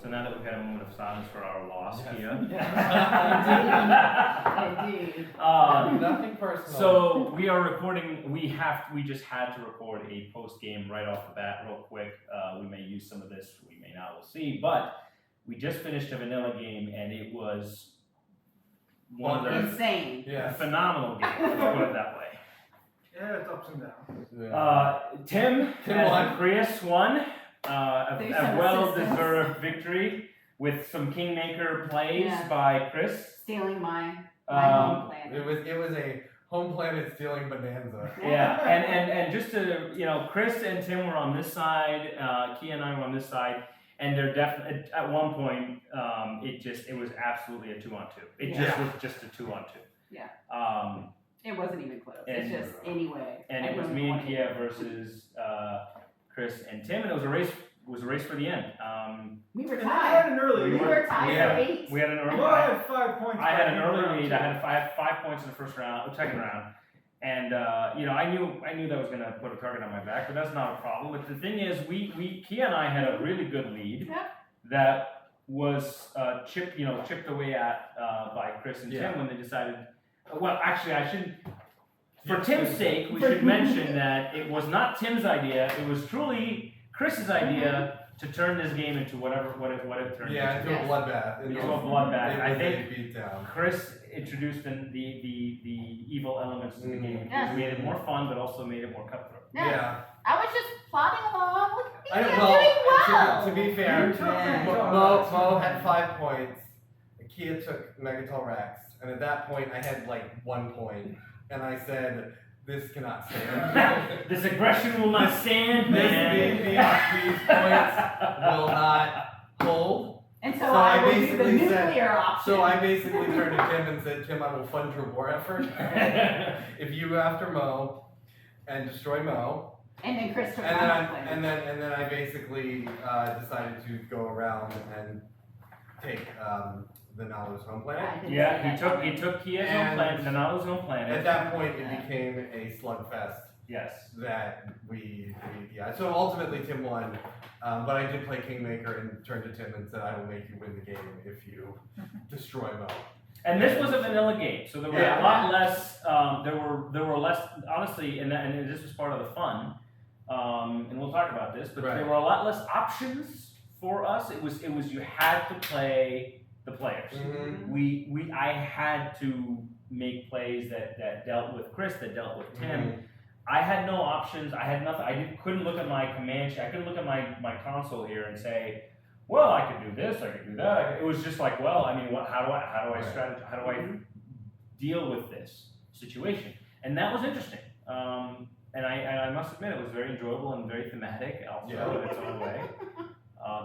So now that we've had a moment of silence for our loss here. Indeed. Nothing personal. So we are recording, we just had to record a post game right off the bat real quick. We may use some of this, we may not, we'll see. But we just finished a vanilla game and it was one of the Insane. phenomenal games, let's put it that way. Yeah, it's ups and downs. Tim won. Chris won. A some well-deserved victory with some Kingmaker plays by Chris. Stealing my home planet. It was a home planet stealing bonanza. Yeah, and just to, Chris and Tim were on this side, Kia and I were on this side, and they're definitely, at one point, it was absolutely a 2-on-2. It just was just a 2-on-2. Yeah. It wasn't even close. And- It's just anyway. And it was me and Kia versus Chris and Tim, and it was a race for the end. We were And I had tied. an early We lead. were tied Yeah. for 8. We had an early Well, I had 5 points. I had an by early round lead. two. I had five points in the second round, and I knew that was gonna put a target on my back, but that's not a problem. But the thing is, Kia and I had a really good lead that was chipped away at by Chris and Tim when they decided. Well, actually, I shouldn't. For Tim's sake, we should mention that it was not Tim's idea. It was truly Chris's idea to turn this game into what it turned Yeah, into. into a bloodbath. Into a bloodbath. I think a beatdown. Chris introduced the evil elements to the game. Yes. It made it more fun, but also made it more cutthroat. Yeah. I was just plodding along. Look at me, I'm Well, doing well. to be fair, Yeah. Mo had 5 points. Kia took Megatal Rex, and at that point I had like 1 point, and I said, "This cannot stand. This aggression will not stand, man. These points will not hold." And so So I I will do the basically said- nuclear option. So I basically turned to Tim and said, "Tim, I will fund your war effort if you go after Mo and destroy Mo." And then Chris took And my then home I planet. and then I basically decided to go around and take the Naalu's home planet. I didn't Yeah, say he took Kia's own And planet, Naalu's own planet. At that point, it became a slugfest Yes. that we So ultimately, Tim won, but I did play Kingmaker and turned to Tim and said, "I will make you win the game if you destroy Mo." And this was a vanilla game, so there were a lot less. There were less, honestly, and this was part of the fun. And we'll talk about this, but there were a lot less options for us. It was you had to play the players. Mm-hmm. I had to make plays that dealt with Chris, that dealt with Tim. Mm-hmm. I had no options. I had nothing. Couldn't look at my command sheet. I couldn't look at my console here and say, well, I could do this, I could do that. It was just like, well, I mean, how do I strategize? How do I deal with this situation? And that was interesting. And I must admit, it was very enjoyable and very thematic, also in its own way.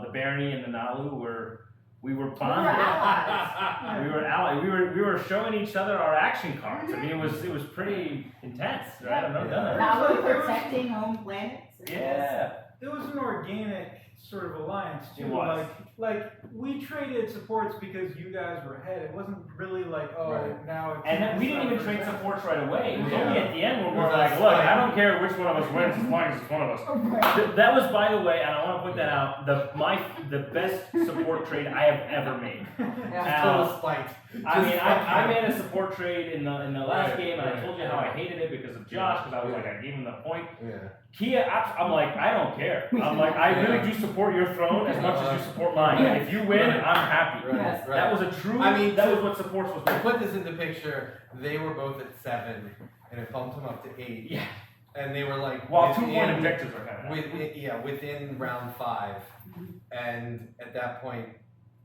The Barney and the Naalu we were bonded. allies. We were allies. We were showing each other our action cards. I mean, it was pretty intense, right? I've never done that. Now we're protecting home planets. Yeah. It was an organic sort of alliance too. It was. Like we traded supports because you guys were ahead. It wasn't really like now. It's And then we didn't even trade supports right away. It was only at the end when we were Yeah. like, look, I don't care which one of us wins as long as it's one of us. That was, by the way, and I want to point that out, the best support trade I have ever made. Total spite. I made a support trade in the last game, and I told you how I right. hated it because of Josh, because I was like, I gave him the point. Yeah. Kia, I'm like, I don't care. I'm like, I really do support your throne as much as you support mine. If you win, I'm happy. Right. That was a true. That was what supports was. To put this into picture, they were both at 7, and it bumped them up to 8. Yeah. And they were like, While 2-point objectives are kind of. within round 5. And at that point,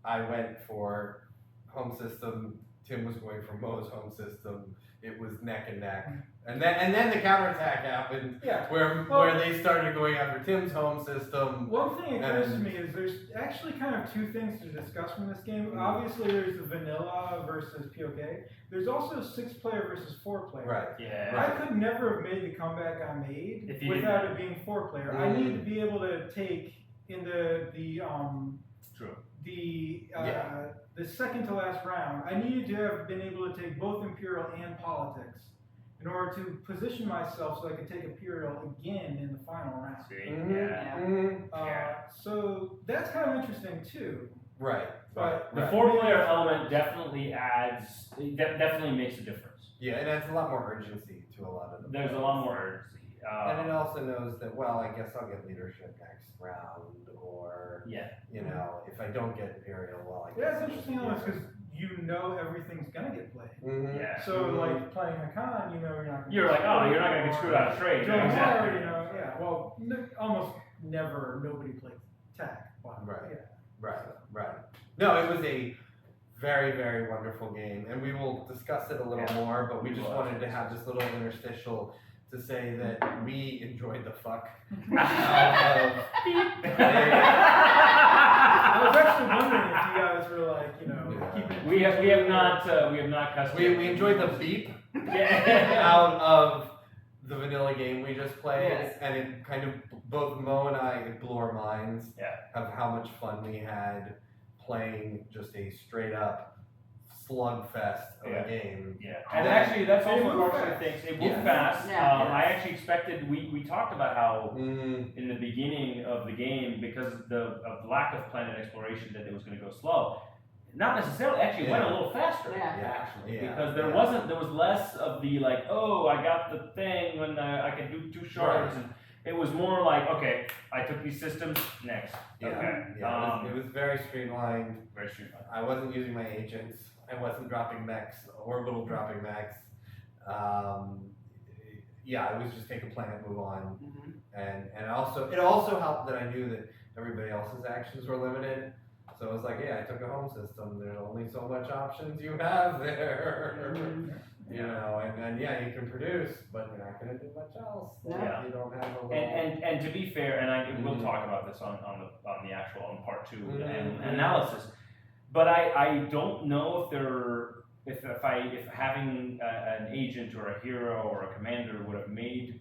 I went for home system. Tim was going for Mo's home system. It was neck and neck. And then the counterattack happened. Yeah. Where they started going after Tim's home system. One thing that occurs to me is there's actually kind of 2 things to discuss from this game. Obviously, there's the vanilla versus POK. There's also 6-player versus 4-player. Right. Yeah. I could never have made the comeback I made without it being 4-player. I needed to be able to take in True. the second to last round. I needed to have been able to take both Imperial and Politics in order to position myself so I could take Imperial again in the final round. See? Mm-hmm. Yeah. Mm-hmm. So that's kind of interesting too. Right. But The 4-player element definitely definitely makes a difference. Yeah, and adds a lot more urgency to a lot of them. There's a lot more urgency. And it also knows that, well, I guess I'll get leadership next round, or, Yeah. you know, if I don't get Imperial, well, I guess. Yeah, it's interesting on this because you know everything's gonna get played. Mm-hmm. Yeah. So like playing a con, you know you're not gonna. You're like, oh, you're not gonna get screwed out of trade. Joe Exactly. already know. Yeah. Well, almost never nobody plays tech. But, Right. Yeah. Right. No, it was a very, very wonderful game, and we will discuss it a little more, but we just wanted to have this little interstitial to say that we enjoyed the fuck out of I was actually wondering if you guys were like, you know, keeping. we have not cussed. we enjoyed the beep Yeah. out of the vanilla game we just played, Yes. and it kind of, both Mo and I, it blew our minds Yeah. of how much fun we had playing just a straight up slugfest of Yeah. a game. Yeah, and actually, that's They also move one of the fast. things. It moved Yeah. fast. Yeah. I actually expected. We talked about how Mm, in the beginning of the game, because of the lack of planet exploration, that it was going to go slow. Not necessarily. Actually, it went a Yeah. little faster. Yeah. Actually, Yeah. because there Yeah. was less of the like, oh, I got the thing when I can do 2 shards, Right. and it was more like, okay, I took these systems next. yeah, Okay. yeah. It was very streamlined. Very streamlined. I wasn't using my agents. I wasn't dropping mechs, orbital dropping mechs. Yeah, it was just take a planet, move on, and it also helped that I knew that everybody else's actions were limited. So it was like, yeah, I took a home system. There's only so much options you have there. You know, and yeah, you can produce, but you're not going to do much else. Yeah. You don't have a little. And to be fair, and we'll Mhm. talk about this on the actual on part 2 and Mhm. analysis, but I don't know if having an agent or a hero or a commander would have made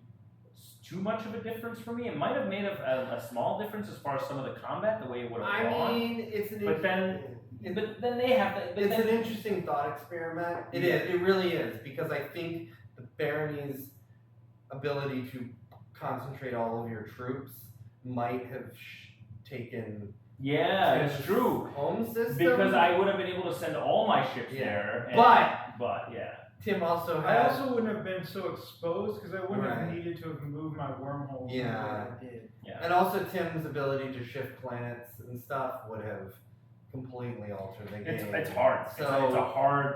too much of a difference for me. It might have made a small difference as far as some of the combat, the way it would have I gone. mean, it's an. But then they have the, but It's then, an interesting thought experiment. It is. It really is, because I think the barony's ability to concentrate all of your troops might have taken yeah, it's true. home system. Because I would have been able to send all my ships Yeah. there. And, But yeah. Tim also I has. also wouldn't have been so exposed because I wouldn't have Right. needed to have moved my wormholes. Yeah. the way I did. And also Tim's ability to shift planets and stuff would have completely altered the game. It's hard. So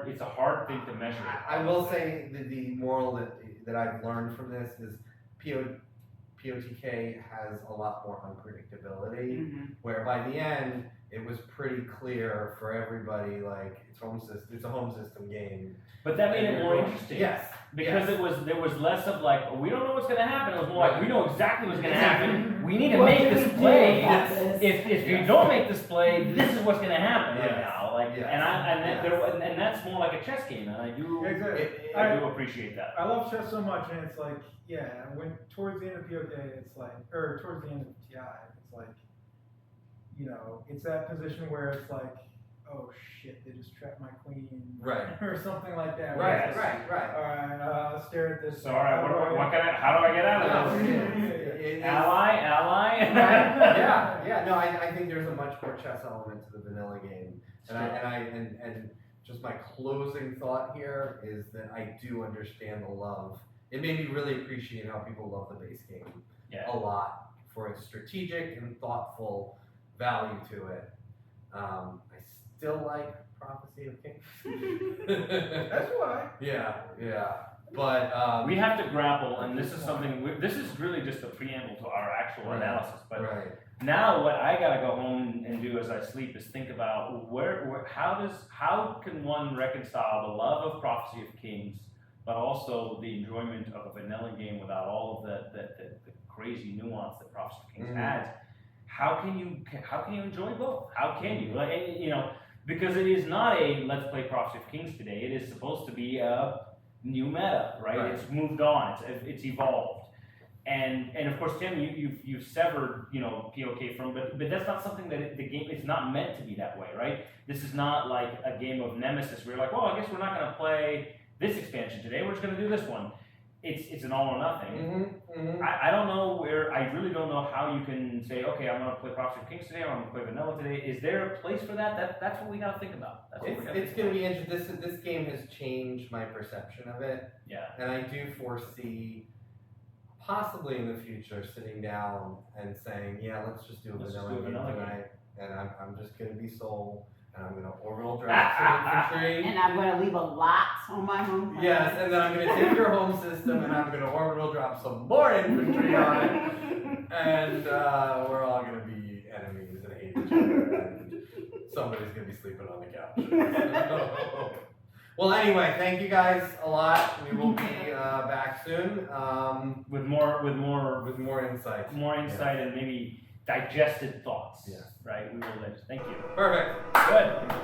It's a hard thing to measure. I will say the moral that I've learned from this is POTK has a lot more unpredictability. Where by the end it was pretty clear for everybody, like it's a home system game. But that made it more interesting. Yes. Because there was less of like, oh, we don't know what's gonna happen. It was more like, we know exactly what's gonna Exactly. happen. We need to What make can this we do play. about this? If you Yes. don't make this play, this is what's gonna happen right Yes. now. Like, Yes. and that's more like a chess game, and I do Exactly. I do appreciate that. I love chess so much, and it's like, yeah, when towards the end of POK, it's like, or towards the end of TI, it's like, you know, it's that position where it's like, oh shit, they just trapped my queen, Right. or something like that. Right. Yes. Right. All right, I'll stare at this. So all right, how do I get out of this? It- Ally. yeah. No, I think there's a much more chess element to the vanilla game, and just my closing thought here is that I do understand the love. It made me really appreciate how people love the base game a lot for its strategic and thoughtful value to it. I still like Prophecy of Kings. That's why. Yeah. But We have to grapple, and this is something. This is really just a preamble to our actual Right. analysis. But right. now, what I gotta go home and do as I sleep is think about how can one reconcile the love of Prophecy of Kings, but also the enjoyment of a vanilla game without all of the crazy nuance that Prophecy of Kings Mhm. adds. How can you enjoy both? How can you? Like, and, you know, because it is not a let's play Prophecy of Kings today. It is supposed to be a new meta, right? Right. It's moved on. It's evolved. And of course, Tim, you've severed, you know, POK from, but that's not something that the game. It's not meant to be that way, right? This is not like a game of Nemesis where you're like, well, I guess we're not going to play this expansion today. We're just going to do this one. it's an all or nothing. Mm-hmm. I don't know I really don't know how you can say, okay, I'm gonna play Proxy of Kings today, or I'm gonna play Vanilla today. Is there a place for that? That's what we gotta think about. That's what we're gonna It's think gonna about. be interesting. This game has changed my perception of it, Yeah. and I do foresee possibly in the future sitting down and saying, yeah, let's just do a Let's just vanilla do a game vanilla tonight, and I'm just gonna be soul, and I'm gonna orbital drop some infantry. And I'm gonna leave a lot on my home planet. Yes, and then I'm gonna take your home system and I'm gonna orbital drop some more infantry on it, and we're all gonna be enemies and hate each other, and somebody's gonna be sleeping on the couch. Well, anyway, thank you guys a lot. We will be back soon With more with more insight. and maybe digested thoughts. Yes. Right? We will. Thank you. Perfect. Good.